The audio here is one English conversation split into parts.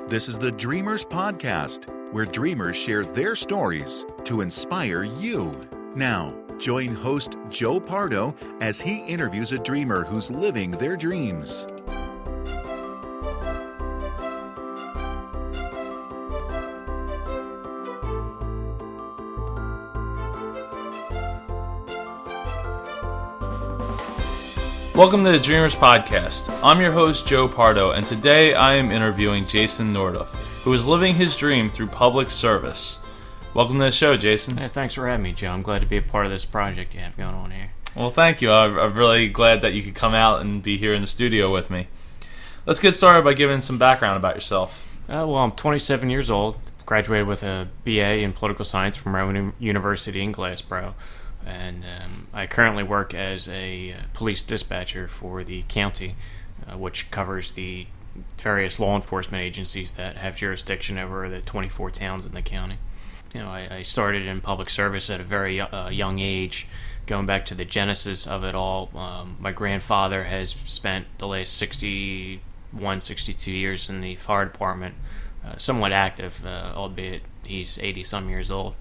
This is the Dreamers Podcast, where dreamers share their stories to inspire you. Now, join host Joe Pardo as he interviews a dreamer who's living their dreams. Welcome to the Dreamers Podcast. I'm your host, Joe Pardo, and today I am interviewing Jason Nothdurft, who is living his dream through public service. Welcome to the show, Jason. Hey, thanks for having me, Joe. I'm glad to be a part of this project you have going on here. Well, thank you. I'm really glad that you could come out and be here in the studio with me. Let's get started by giving some background about yourself. I'm 27 years old, graduated with a BA in political science from Rowan University in Glassboro. And I currently work as a police dispatcher for the county, which covers the various law enforcement agencies that have jurisdiction over the 24 towns in the county. You know, I started in public service at a very young age, going back to the genesis of it all. My grandfather has spent the last 61, 62 years in the fire department, somewhat active, albeit he's 80-some years old.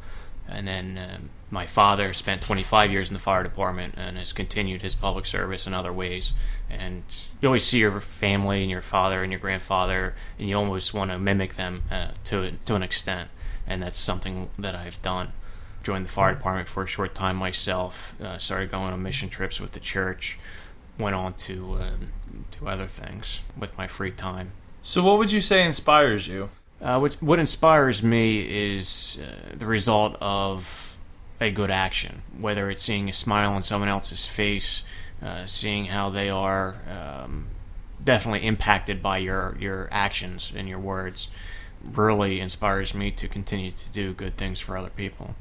And then my father spent 25 years in the fire department and has continued his public service in other ways. And you always see your family and your father and your grandfather, and you almost want to mimic them to an extent. And that's something that I've done. Joined the fire department for a short time myself, started going on mission trips with the church, went on to other things with my free time. So what would you say inspires you? What inspires me is the result of a good action, whether it's seeing a smile on someone else's face, seeing how they are definitely impacted by your actions and your words, really inspires me to continue to do good things for other people.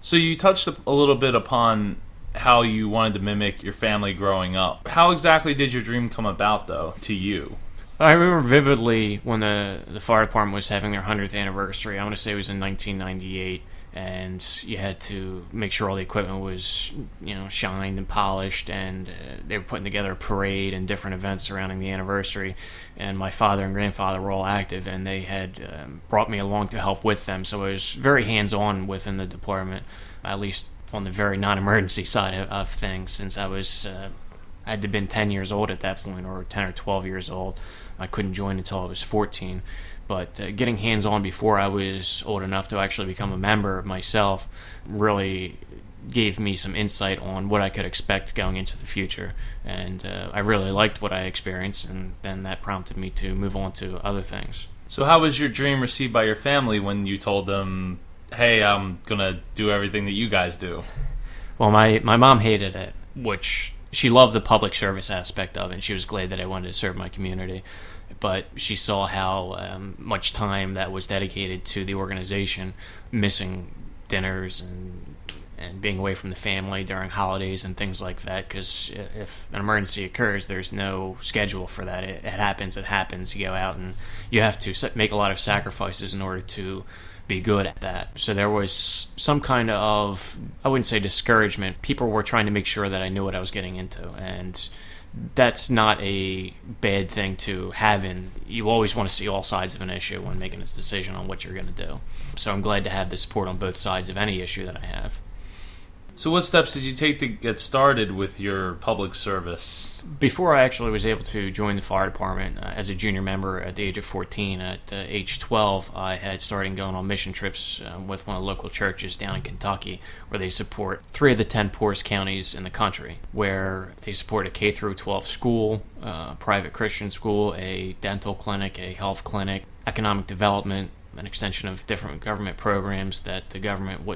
So you touched a little bit upon how you wanted to mimic your family growing up. How exactly did your dream come about, though, to you? I remember vividly when the fire department was having their 100th anniversary. I want to say it was in 1998, and you had to make sure all the equipment was, shined and polished, and they were putting together a parade and different events surrounding the anniversary. And my father and grandfather were all active, and they had brought me along to help with them. So I was very hands-on within the department, at least on the very non-emergency side of things, since I had to have been 10 years old at that point, or 10 or 12 years old. I couldn't join until I was 14. But getting hands-on before I was old enough to actually become a member myself really gave me some insight on what I could expect going into the future. And I really liked what I experienced, and then that prompted me to move on to other things. So how was your dream received by your family when you told them, hey, I'm going to do everything that you guys do? Well, my mom hated it, which she loved the public service aspect of it, and she was glad that I wanted to serve my community. But she saw how much time that was dedicated to the organization, missing dinners and being away from the family during holidays and things like that, because if an emergency occurs, there's no schedule for that. It happens. You go out and you have to make a lot of sacrifices in order to be good at that. So there was some kind of, I wouldn't say discouragement. People were trying to make sure that I knew what I was getting into, and that's not a bad thing to have in. You always want to see all sides of an issue when making a decision on what you're going to do. So I'm glad to have the support on both sides of any issue that I have. So what steps did you take to get started with your public service? Before I actually was able to join the fire department as a junior member at the age of 14, at age 12, I had started going on mission trips with one of the local churches down in Kentucky, where they support 3 of the 10 poorest counties in the country, where they support a K-12 school, a private Christian school, a dental clinic, a health clinic, economic development, an extension of different government programs that the government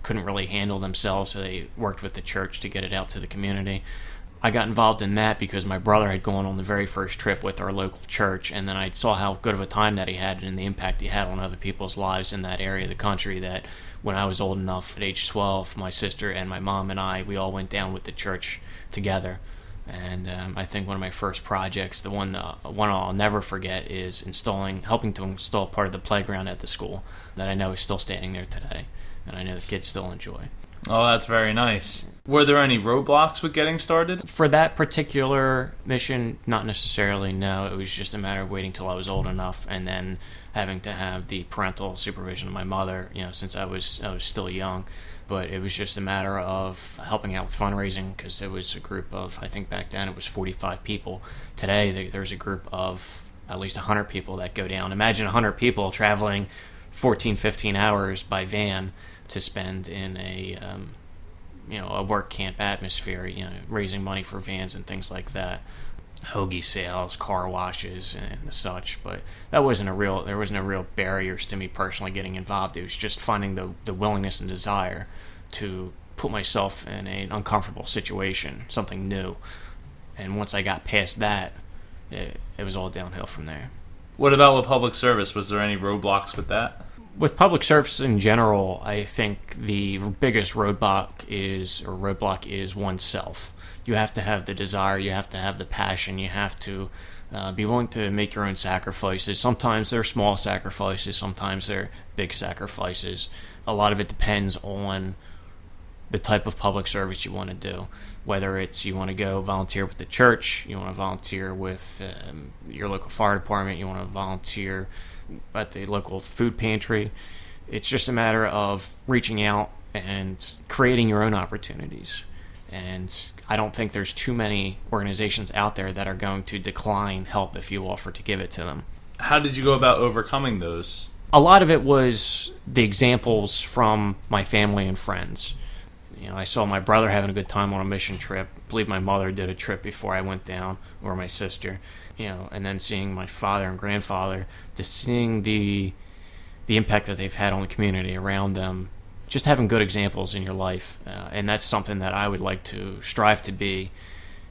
couldn't really handle themselves, so they worked with the church to get it out to the community. I got involved in that because my brother had gone on the very first trip with our local church, and then I saw how good of a time that he had and the impact he had on other people's lives in that area of the country, that when I was old enough, at age 12, my sister and my mom and we all went down with the church together. And I think one of my first projects, the one I'll never forget, is helping to install part of the playground at the school that I know is still standing there today, and I know the kids still enjoy. Oh, that's very nice. Were there any roadblocks with getting started? For that particular mission, not necessarily, no. It was just a matter of waiting till I was old enough and then having to have the parental supervision of my mother, since I was still young. But it was just a matter of helping out with fundraising, because there was a group of, I think back then it was 45 people. Today there's a group of at least 100 people that go down. Imagine 100 people traveling 14, 15 hours by van to spend in a work camp atmosphere, raising money for vans and things like that. Hoagie sales, car washes, and such. But there wasn't a real barriers to me personally getting involved. It was just finding the willingness and desire to put myself in an uncomfortable situation, something new. And once I got past that, it was all downhill from there. What about with public service? Was there any roadblocks with that? With public service in general, I think the biggest roadblock is oneself. You have to have the desire, you have to have the passion, you have to be willing to make your own sacrifices. Sometimes they're small sacrifices, sometimes they're big sacrifices. A lot of it depends on the type of public service you want to do. Whether it's you want to go volunteer with the church, you want to volunteer with your local fire department, you want to volunteer at the local food pantry. It's just a matter of reaching out and creating your own opportunities. And I don't think there's too many organizations out there that are going to decline help if you offer to give it to them. How did you go about overcoming those? A lot of it was the examples from my family and friends. I saw my brother having a good time on a mission trip. I believe my mother did a trip before I went down, or my sister. And then seeing my father and grandfather, just seeing the impact that they've had on the community around them. Just having good examples in your life, and that's something that I would like to strive to be,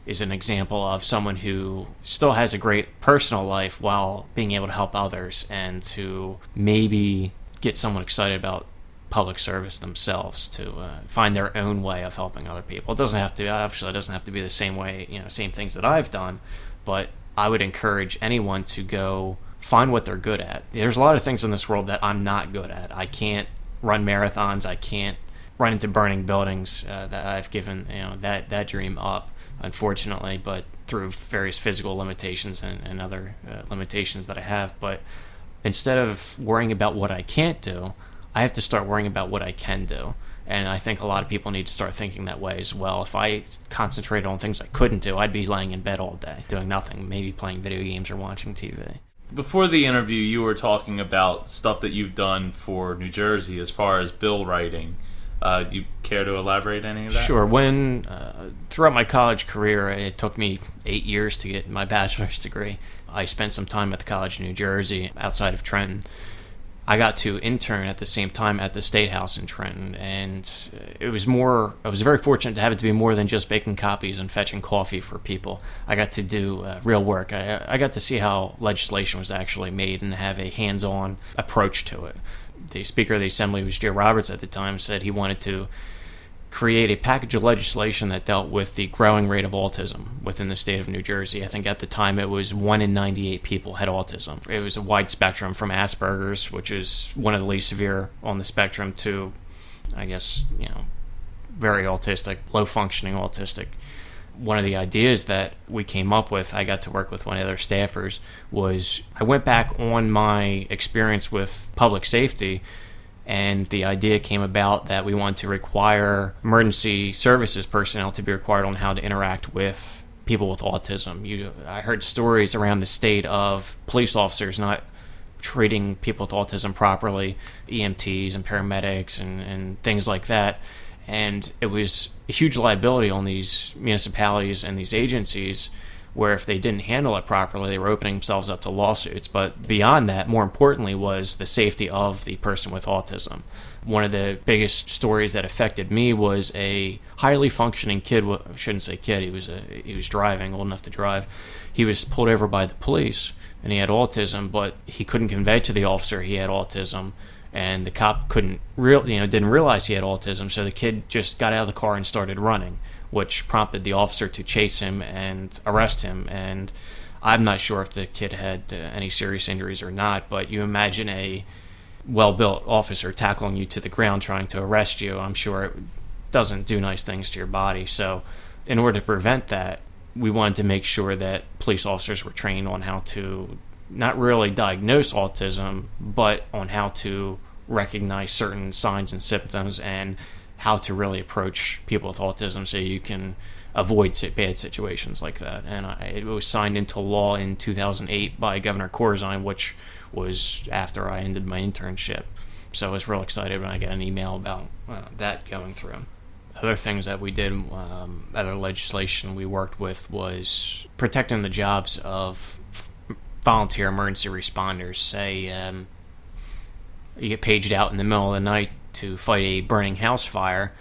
is an example of someone who still has a great personal life while being able to help others, and to maybe get someone excited about public service themselves, to find their own way of helping other people. It doesn't have to be the same way, same things that I've done, but I would encourage anyone to go find what they're good at. There's a lot of things in this world that I'm not good at. I can't run marathons. I can't run into burning buildings. That I've given that dream up, unfortunately, but through various physical limitations and other limitations that I have. But instead of worrying about what I can't do, I have to start worrying about what I can do. And I think a lot of people need to start thinking that way as well. If I concentrated on things I couldn't do, I'd be laying in bed all day doing nothing, maybe playing video games or watching TV. Before the interview, you were talking about stuff that you've done for New Jersey as far as bill writing. Do you care to elaborate any of that? Sure. Throughout my college career, it took me 8 years to get my bachelor's degree. I spent some time at the College of New Jersey outside of Trenton. I got to intern at the same time at the State House in Trenton, and I was very fortunate to have it to be more than just baking copies and fetching coffee for people. I got to do real work. I got to see how legislation was actually made and have a hands-on approach to it. The Speaker of the Assembly, who was Joe Roberts at the time, said he wanted to create a package of legislation that dealt with the growing rate of autism within the state of New Jersey. I think at the time it was 1 in 98 people had autism. It was a wide spectrum from Asperger's, which is one of the least severe on the spectrum, to, I guess, very autistic, low-functioning autistic. One of the ideas that we came up with, I got to work with one of the other staffers, was I went back on my experience with public safety, and the idea came about that we wanted to require emergency services personnel to be required on how to interact with people with autism. I heard stories around the state of police officers not treating people with autism properly, EMTs and paramedics and things like that. And it was a huge liability on these municipalities and these agencies, where if they didn't handle it properly, they were opening themselves up to lawsuits. But beyond that, more importantly, was the safety of the person with autism. One of the biggest stories that affected me was a highly functioning kid. I shouldn't say kid. He was driving, old enough to drive. He was pulled over by the police, and he had autism, but he couldn't convey to the officer he had autism. And the cop didn't realize he had autism, so the kid just got out of the car and started running, which prompted the officer to chase him and arrest him. And I'm not sure if the kid had any serious injuries or not, but you imagine a well-built officer tackling you to the ground trying to arrest you. I'm sure doesn't do nice things to your body. So in order to prevent that, we wanted to make sure that police officers were trained on how to not really diagnose autism, but on how to recognize certain signs and symptoms and how to really approach people with autism so you can avoid bad situations like that. And it was signed into law in 2008 by Governor Corzine, which was after I ended my internship. So I was real excited when I got an email about that going through. Other things that we did, other legislation we worked with was protecting the jobs of volunteer emergency responders. Say you get paged out in the middle of the night to fight a burning house fire,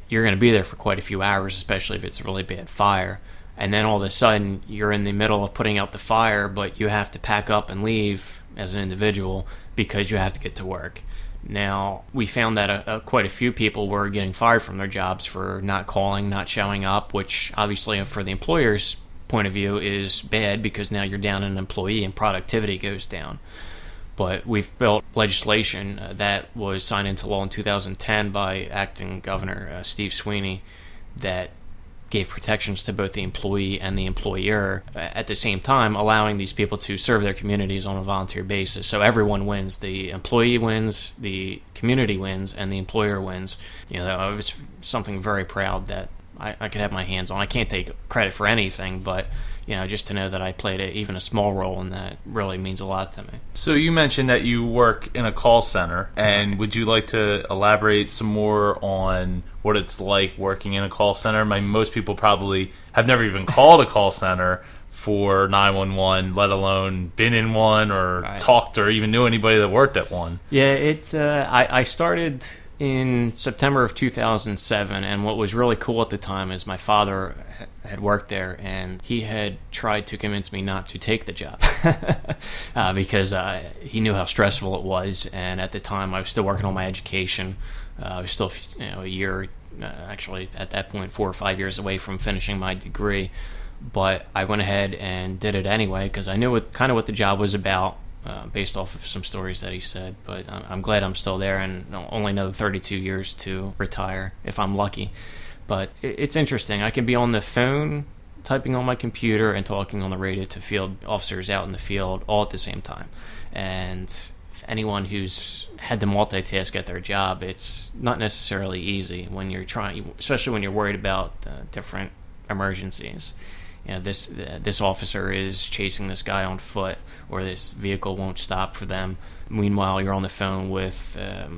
you're going to be there for quite a few hours, especially if it's a really bad fire. And then all of a sudden, you're in the middle of putting out the fire, but you have to pack up and leave as an individual because you have to get to work. Now, we found that quite a few people were getting fired from their jobs for not calling, not showing up, which obviously for the employer's point of view is bad because now you're down an employee and productivity goes down. But we've built legislation that was signed into law in 2010 by acting Governor Steve Sweeney that gave protections to both the employee and the employer, at the same time allowing these people to serve their communities on a volunteer basis. So everyone wins. The employee wins, the community wins, and the employer wins. You know, it was something very proud that I could have my hands on. I can't take credit for anything, but you know, just to know that I played even a small role in that really means a lot to me. So you mentioned that you work in a call center, and would you like to elaborate some more on what it's like working in a call center? I mean, most people probably have never even called a call center for 911, let alone been in one or talked or even knew anybody that worked at one. Yeah, it's I started in September of 2007, and what was really cool at the time is my father had worked there, and he had tried to convince me not to take the job because he knew how stressful it was, and at the time I was still working on my education. I was still a year, actually at that point 4 or 5 years away from finishing my degree, but I went ahead and did it anyway because I knew what the job was about. Based off of some stories that he said, but I'm glad I'm still there and only another 32 years to retire if I'm lucky. But it's interesting. I can be on the phone, typing on my computer, and talking on the radio to field officers out in the field all at the same time. And anyone who's had to multitask at their job, it's not necessarily easy when you're trying, especially when you're worried about different emergencies. You know, this officer is chasing this guy on foot, or this vehicle won't stop for them. Meanwhile, you're on the phone with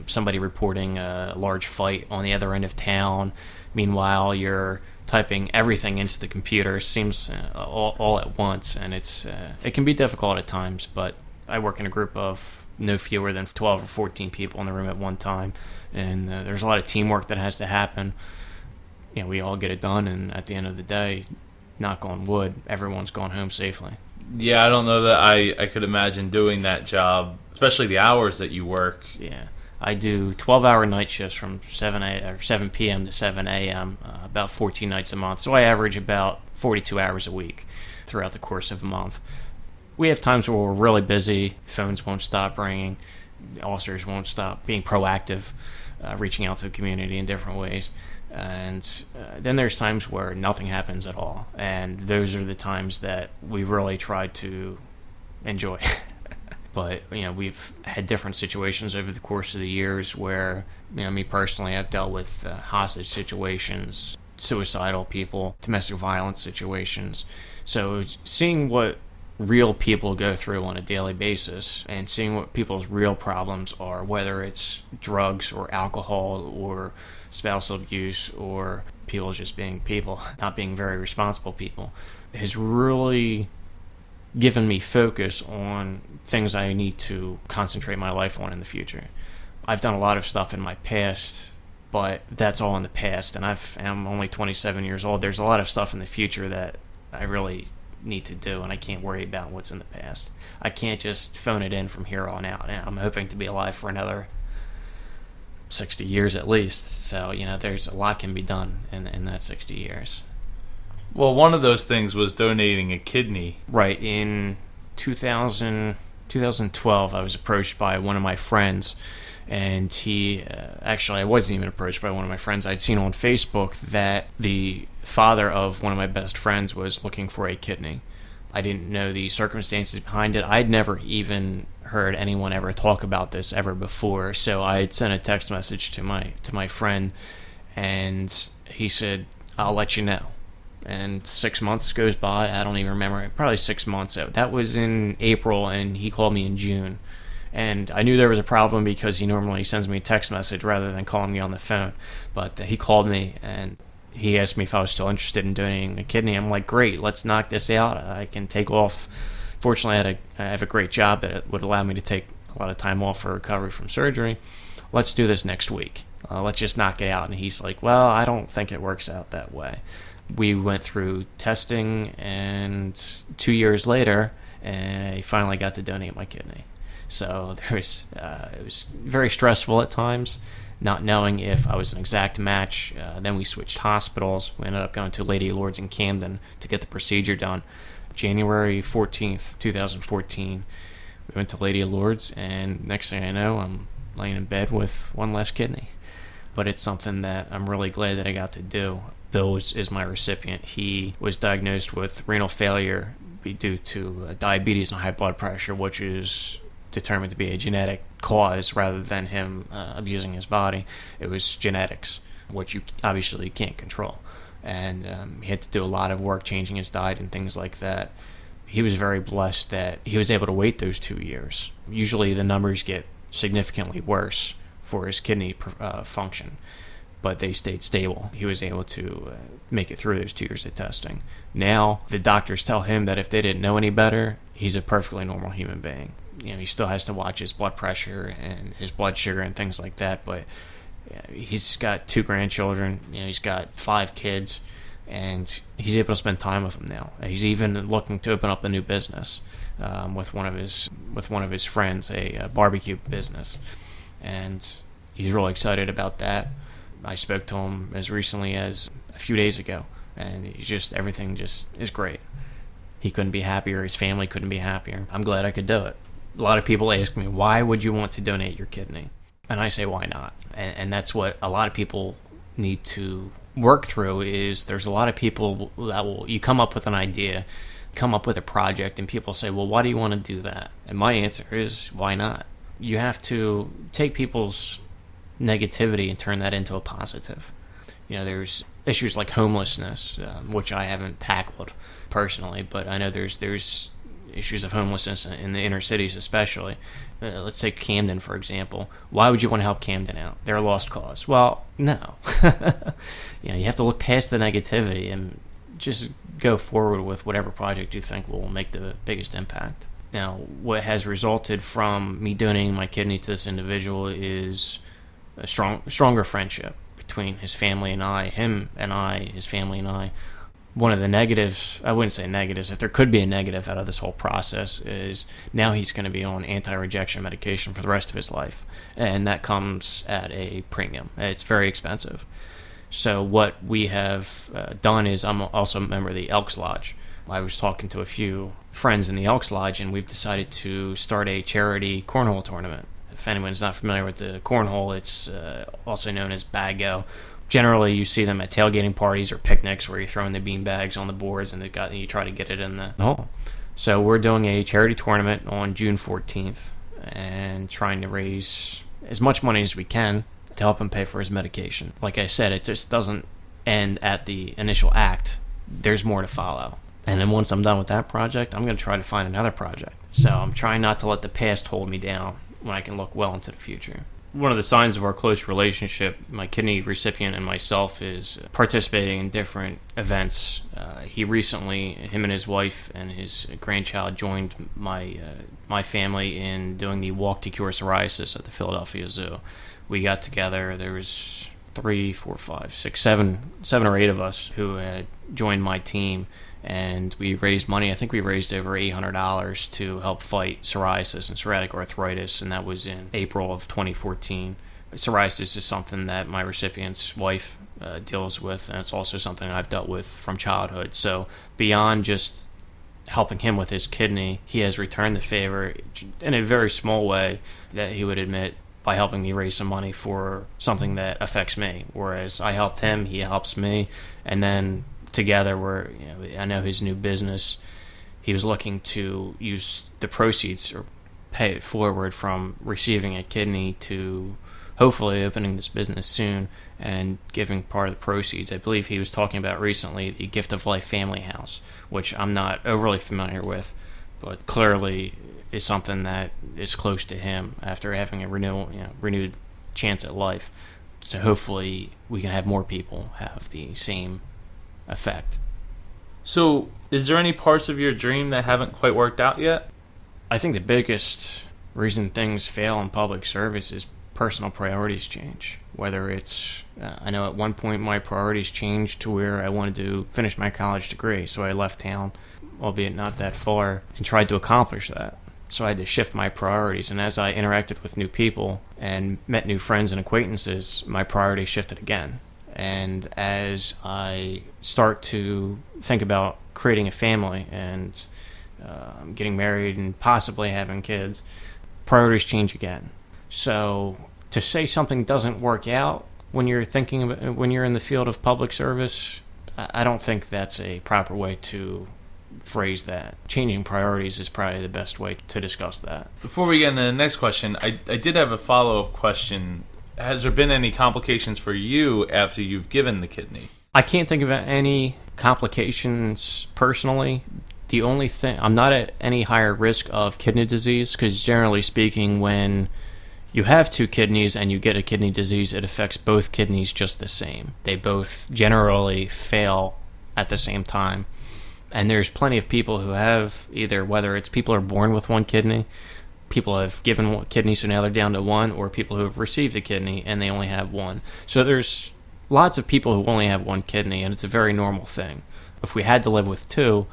somebody reporting a large fight on the other end of town. Meanwhile, you're typing everything into the computer. Seems all at once, and it can be difficult at times. But I work in a group of no fewer than 12 or 14 people in the room at one time, and there's a lot of teamwork that has to happen. You know, we all get it done, and at the end of the day, knock on wood, everyone's gone home safely. Yeah, I don't know that I could imagine doing that job, especially the hours that you work. Yeah, I do 12-hour night shifts from 7 p.m. to 7 a.m., about 14 nights a month. So I average about 42 hours a week throughout the course of a month. We have times where we're really busy, phones won't stop ringing, officers won't stop being proactive, reaching out to the community in different ways. And then there's times where nothing happens at all, and those are the times that we really try to enjoy. But you know, we've had different situations over the course of the years where, you know, me personally, I've dealt with hostage situations, suicidal people, domestic violence situations. So seeing what real people go through on a daily basis and seeing what people's real problems are, whether it's drugs or alcohol or spousal abuse or people just being people, not being very responsible people, has really given me focus on things I need to concentrate my life on in the future. I've done a lot of stuff in my past, but that's all in the past, and I'm only 27 years old. There's a lot of stuff in the future that I really need to do, and I can't worry about what's in the past. I can't just phone it in from here on out. And I'm hoping to be alive for another 60 years at least. So, you know, there's a lot can be done in that 60 years. Well, one of those things was donating a kidney. Right. In 2000, 2012, I was approached by one of my friends, and I wasn't even approached by one of my friends. I'd seen on Facebook that the father of one of my best friends was looking for a kidney. I didn't know the circumstances behind it. I'd never even heard anyone ever talk about this ever before, so I had sent a text message to my friend, and he said, "I'll let you know." And 6 months goes by. I don't even remember. Probably 6 months. That was in April, and he called me in June. And I knew there was a problem because he normally sends me a text message rather than calling me on the phone. But he called me, and he asked me if I was still interested in donating a kidney. I'm like, great, let's knock this out. I can take off. Fortunately, I have a great job that would allow me to take a lot of time off for recovery from surgery. Let's do this next week. Let's just knock it out. And he's like, well, I don't think it works out that way. We went through testing, and 2 years later, I finally got to donate my kidney. So it was very stressful at times, not knowing if I was an exact match. Then we switched hospitals. We ended up going to Lady Lourdes in Camden to get the procedure done. January 14th, 2014, we went to Lady Lourdes, and next thing I know, I'm laying in bed with one less kidney. But it's something that I'm really glad that I got to do. Bill is my recipient. He was diagnosed with renal failure due to diabetes and high blood pressure, which is determined to be a genetic cause rather than him abusing his body. It was genetics, which you obviously can't control. And he had to do a lot of work changing his diet and things like that. He was very blessed that he was able to wait those 2 years. Usually the numbers get significantly worse for his kidney function, but they stayed stable. He was able to make it through those 2 years of testing. Now, the doctors tell him that if they didn't know any better, he's a perfectly normal human being. He still has to watch his blood pressure and his blood sugar and things like that, but he's got 2 grandchildren, he's got 5 kids, and he's able to spend time with them now. He's even looking to open up a new business with one of his friends, a barbecue business, and he's really excited about that. I spoke to him as recently as a few days ago, and everything just is great. He couldn't be happier. His family couldn't be happier. I'm glad I could do it. A lot of people ask me, why would you want to donate your kidney? And I say, why not? And that's what a lot of people need to work through. Is there's a lot of people that you come up with an idea, come up with a project, and people say, well, why do you want to do that? And my answer is, why not? You have to take people's negativity and turn that into a positive. There's issues like homelessness, which I haven't tackled personally, but I know there's issues of homelessness in the inner cities especially. Let's take Camden, for example. Why would you want to help Camden out? They're a lost cause. Well, no. You have to look past the negativity and just go forward with whatever project you think will make the biggest impact. Now, what has resulted from me donating my kidney to this individual is a stronger friendship between his family and I, his family and I. One of the negatives, I wouldn't say negatives, if there could be a negative out of this whole process, is now he's going to be on anti-rejection medication for the rest of his life. And that comes at a premium. It's very expensive. So what we have done is, I'm also a member of the Elks Lodge. I was talking to a few friends in the Elks Lodge, and we've decided to start a charity cornhole tournament. If anyone's not familiar with the cornhole, it's also known as bago. Generally, you see them at tailgating parties or picnics where you're throwing the bean bags on the boards and you try to get it in the hole. So we're doing a charity tournament on June 14th and trying to raise as much money as we can to help him pay for his medication. Like I said, it just doesn't end at the initial act. There's more to follow. And then once I'm done with that project, I'm going to try to find another project. So I'm trying not to let the past hold me down when I can look well into the future. One of the signs of our close relationship, my kidney recipient and myself, is participating in different events. He recently, him and his wife and his grandchild joined my family in doing the Walk to Cure Psoriasis at the Philadelphia Zoo. We got together. There was 3, 4, 5, 6, 7 or 8 of us who had joined my team, and we raised money. I think we raised over $800 to help fight psoriasis and psoriatic arthritis, and that was in April of 2014. Psoriasis is something that my recipient's wife deals with, and it's also something I've dealt with from childhood. So beyond just helping him with his kidney, he has returned the favor in a very small way that he would admit, by helping me raise some money for something that affects me. Whereas I helped him, he helps me, and then together I know his new business, he was looking to use the proceeds or pay it forward from receiving a kidney to hopefully opening this business soon and giving part of the proceeds. I believe he was talking about recently the Gift of Life Family House, which I'm not overly familiar with, but clearly is something that is close to him after having a renewed chance at life. So hopefully we can have more people have the same effect. So is there any parts of your dream that haven't quite worked out yet? I think the biggest reason things fail in public service is personal priorities change. Whether it's, I know at one point my priorities changed to where I wanted to finish my college degree, so I left town, albeit not that far, and tried to accomplish that. So I had to shift my priorities, and as I interacted with new people and met new friends and acquaintances, my priorities shifted again. And as I start to think about creating a family and getting married and possibly having kids, priorities change again. So to say something doesn't work out when you're when you're in the field of public service, I don't think that's a proper way to phrase that. Changing priorities is probably the best way to discuss that. Before we get into the next question, I did have a follow-up question. Has there been any complications for you after you've given the kidney? I can't think of any complications personally. The only thing, I'm not at any higher risk of kidney disease, because generally speaking, when you have two kidneys and you get a kidney disease, it affects both kidneys just the same. They both generally fail at the same time. And there's plenty of people who have either, whether it's people who are born with one kidney, people have given one kidney so now they're down to one, or people who have received a kidney and they only have one. So there's lots of people who only have one kidney, and it's a very normal thing. If we had to live with two,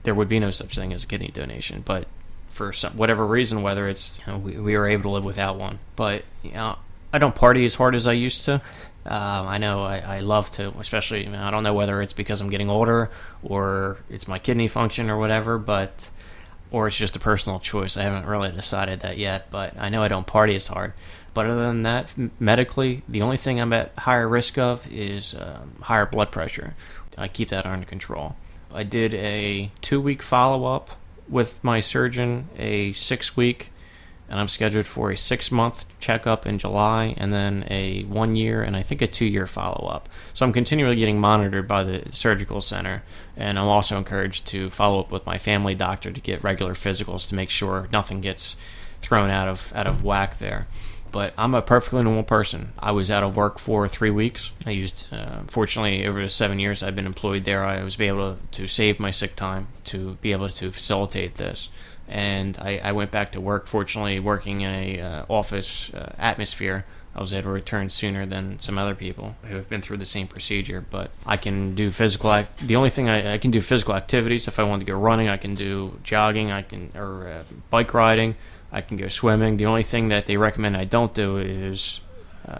there would be no such thing as a kidney donation. But for whatever reason, whether it's we were able to live without one. But I don't party as hard as I used to. I know I love to, especially, I don't know whether it's because I'm getting older or it's my kidney function or whatever, or it's just a personal choice. I haven't really decided that yet, but I know I don't party as hard. But other than that, medically, the only thing I'm at higher risk of is higher blood pressure. I keep that under control. I did a 2-week follow-up with my surgeon, a 6-week, and I'm scheduled for a 6-month checkup in July, and then a 1-year and I think a 2-year follow-up. So I'm continually getting monitored by the surgical center, and I'm also encouraged to follow up with my family doctor to get regular physicals to make sure nothing gets thrown out of whack there. But I'm a perfectly normal person. I was out of work for 3 weeks. I used, fortunately, over the 7 years I've been employed there, I was able to save my sick time to be able to facilitate this. And I went back to work, fortunately, working in a office atmosphere. I was able to return sooner than some other people who have been through the same procedure. But I can do the only thing I can do physical activities. If I want to go running, I can do jogging, or bike riding. I can go swimming. The only thing that they recommend I don't do is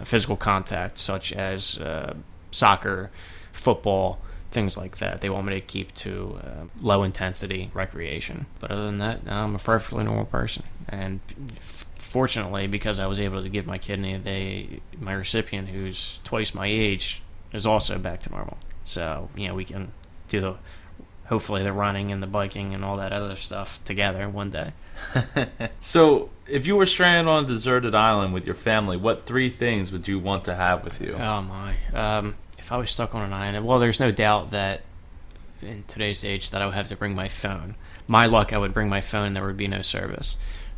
physical contact, such as soccer, football, things like that. They want me to keep to low-intensity recreation. But other than that, I'm a perfectly normal person. And fortunately, because I was able to give my kidney, my recipient, who's twice my age, is also back to normal. So, we can do hopefully the running and the biking and all that other stuff together one day. So, if you were stranded on a deserted island with your family, what 3 things would you want to have with you? Oh, my. If I was stuck on an island, well, there's no doubt that in today's age that I would have to bring my phone. My luck, I would bring my phone, there would be no service.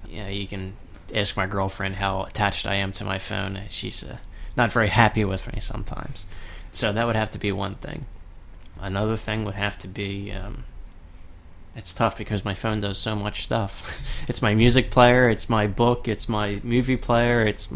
You can ask my girlfriend how attached I am to my phone. She's not very happy with me sometimes. So that would have to be one thing. Another thing would have to be, it's tough because my phone does so much stuff. It's my music player, it's my book, it's my movie player, it's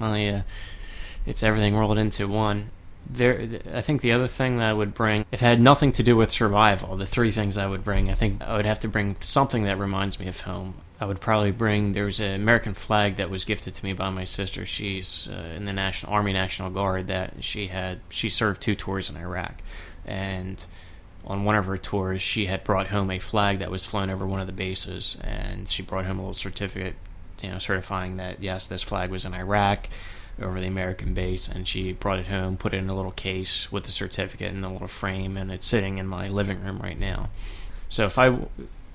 everything rolled into one. I think the other thing that I would bring, if it had nothing to do with survival, the 3 things I would bring, I think I would have to bring something that reminds me of home. I would probably bring, there's an American flag that was gifted to me by my sister. She's in the Army National Guard, that she served 2 tours in Iraq. And on one of her tours, she had brought home a flag that was flown over one of the bases, and she brought home a little certificate, certifying that, yes, this flag was in Iraq over the American base, and she brought it home, put it in a little case with the certificate in a little frame, and it's sitting in my living room right now. So if I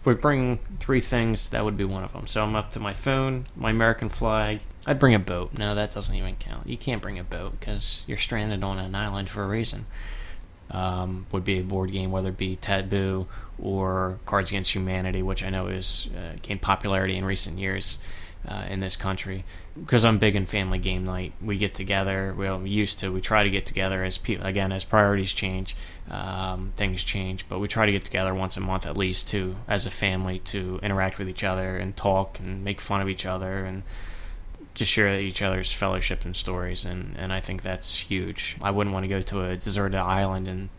would bring 3 things, that would be one of them. So I'm up to my phone, my American flag. I'd bring a boat. No, that doesn't even count. You can't bring a boat because you're stranded on an island for a reason. Would be a board game, whether it be Taboo or Cards Against Humanity, which I know is gained popularity in recent years in this country. Because I'm big in family game night, we get together. We try to get together as people, again, as priorities change, things change, but we try to get together once a month at least as a family, to interact with each other and talk and make fun of each other and just share each other's fellowship and stories, and I think that's huge. I wouldn't want to go to a deserted island and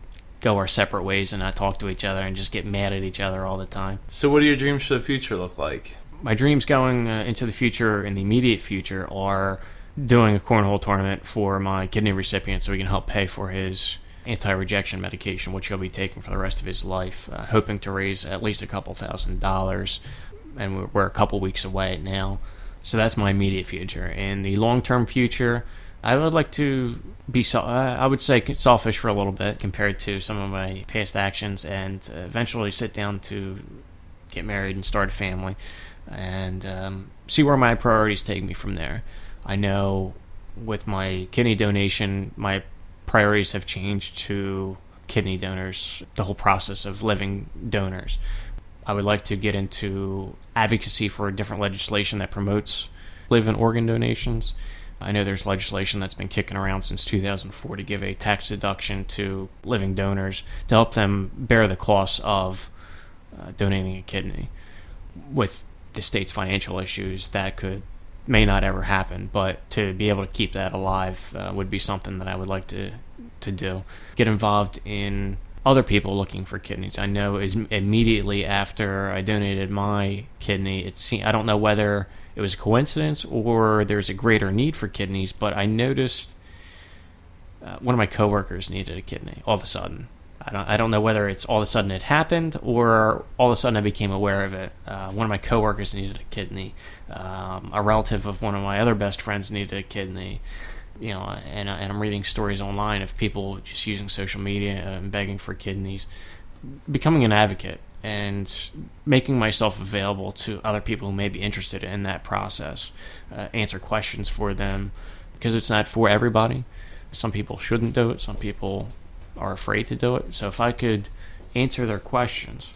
go our separate ways and not talk to each other and just get mad at each other all the time. So what do your dreams for the future look like? My dreams going into the future, in the immediate future, are doing a cornhole tournament for my kidney recipient so he can help pay for his anti-rejection medication, which he'll be taking for the rest of his life, hoping to raise at least a couple $1,000s, and we're a couple weeks away now. So that's my immediate future. In the long-term future, I would like to be, I would say, selfish for a little bit compared to some of my past actions, and eventually sit down to get married and start a family, and see where my priorities take me from there. I know with my kidney donation, my priorities have changed to kidney donors, the whole process of living donors. I would like to get into advocacy for different legislation that promotes live-in organ donations. I know there's legislation that's been kicking around since 2004 to give a tax deduction to living donors to help them bear the costs of donating a kidney. With the state's financial issues, that may not ever happen, but to be able to keep that alive would be something that I would like to do. Get involved in other people looking for kidneys. I know immediately after I donated my kidney, I don't know whether it was a coincidence or there's a greater need for kidneys, but I noticed one of my coworkers needed a kidney all of a sudden. I don't know whether it's all of a sudden it happened or all of a sudden I became aware of it. One of my coworkers needed a kidney. A relative of one of my other best friends needed a kidney. And I'm reading stories online of people just using social media and begging for kidneys. Becoming an advocate and making myself available to other people who may be interested in that process. Answer questions for them, because it's not for everybody. Some people shouldn't do it. Some people are afraid to do it. So if I could answer their questions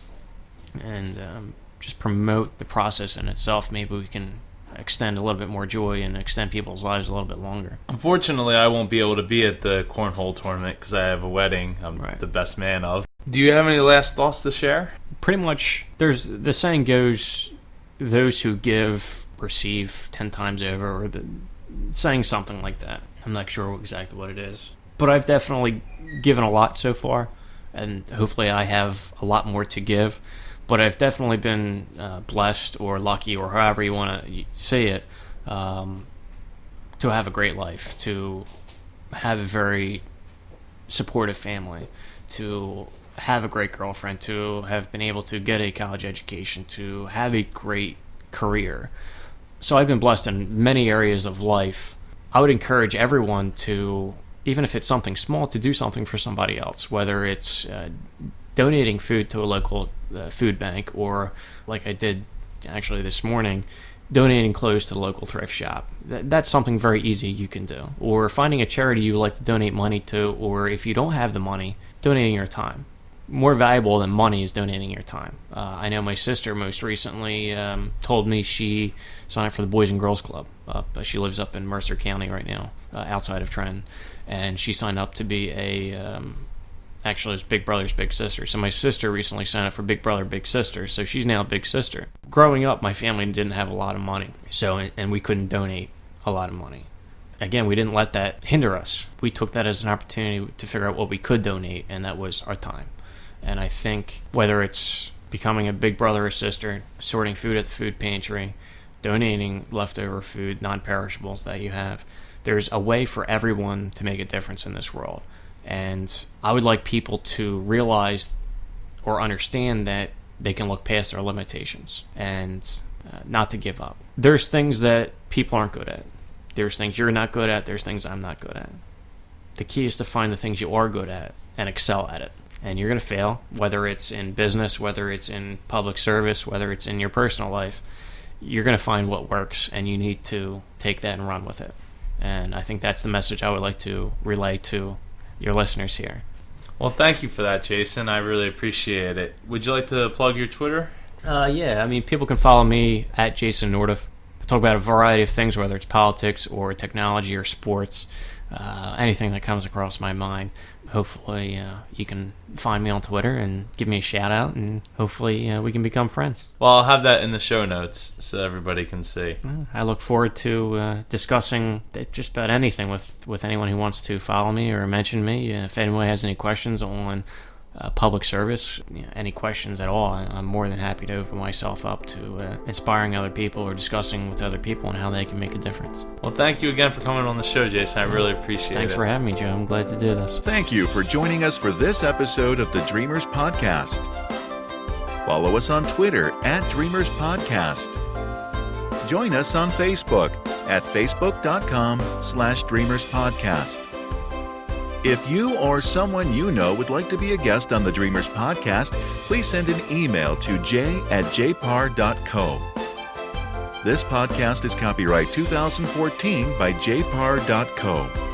and just promote the process in itself, maybe we can extend a little bit more joy and extend people's lives a little bit longer. Unfortunately, I won't be able to be at the cornhole tournament because I have a wedding I'm the best man of. Do you have any last thoughts to share? Pretty much, the saying goes, those who give receive 10 times over, or saying something like that. I'm not sure exactly what it is. But I've definitely given a lot so far, and hopefully I have a lot more to give. But I've definitely been blessed or lucky, or however you want to say it, to have a great life, to have a very supportive family, to have a great girlfriend, to have been able to get a college education, to have a great career. So I've been blessed in many areas of life. I would encourage everyone to, even if it's something small, to do something for somebody else, whether it's donating food to a local food bank, or like I did actually this morning, donating clothes to the local thrift shop. That's something very easy you can do. Or finding a charity you like to donate money to, or if you don't have the money, donating your time. More valuable than money is donating your time. I know my sister most recently told me she signed up for the Boys and Girls Club. She lives up in Mercer County right now, outside of Trenton, and she signed up to be actually it's Big Brother's Big Sister. So my sister recently signed up for Big Brother Big Sister, so she's now Big Sister. Growing up, my family didn't have a lot of money, and we couldn't donate a lot of money. Again, we didn't let that hinder us. We took that as an opportunity to figure out what we could donate, and that was our time. And I think whether it's becoming a big brother or sister, sorting food at the food pantry, donating leftover food, non-perishables that you have, there's a way for everyone to make a difference in this world. And I would like people to realize or understand that they can look past their limitations and not to give up. There's things that people aren't good at. There's things you're not good at. There's things I'm not good at. The key is to find the things you are good at and excel at it. And you're going to fail, whether it's in business, whether it's in public service, whether it's in your personal life. You're going to find what works, and you need to take that and run with it. And I think that's the message I would like to relay to your listeners here. Well, thank you for that, Jason. I really appreciate it. Would you like to plug your Twitter? Yeah, I mean, people can follow me at Jason Nothdurft. I talk about a variety of things, whether it's politics or technology or sports, anything that comes across my mind. Hopefully, you can find me on Twitter and give me a shout out, and hopefully we can become friends. Well, I'll have that in the show notes so everybody can see. I look forward to discussing just about anything with anyone who wants to follow me or mention me. If anyone has any questions on public service, any questions at all, I'm more than happy to open myself up to inspiring other people or discussing with other people and how they can make a difference. Well, thank you again for coming on the show, Jason. I really appreciate it. Thanks for having me, Joe. I'm glad to do this. Thank you for joining us for this episode of the Dreamers Podcast. Follow us on Twitter at Dreamers Podcast. Join us on Facebook at facebook.com/Dreamers Podcast. If you or someone you know would like to be a guest on the Dreamers Podcast, please send an email to j@jpar.co. This podcast is copyright 2014 by jpar.co.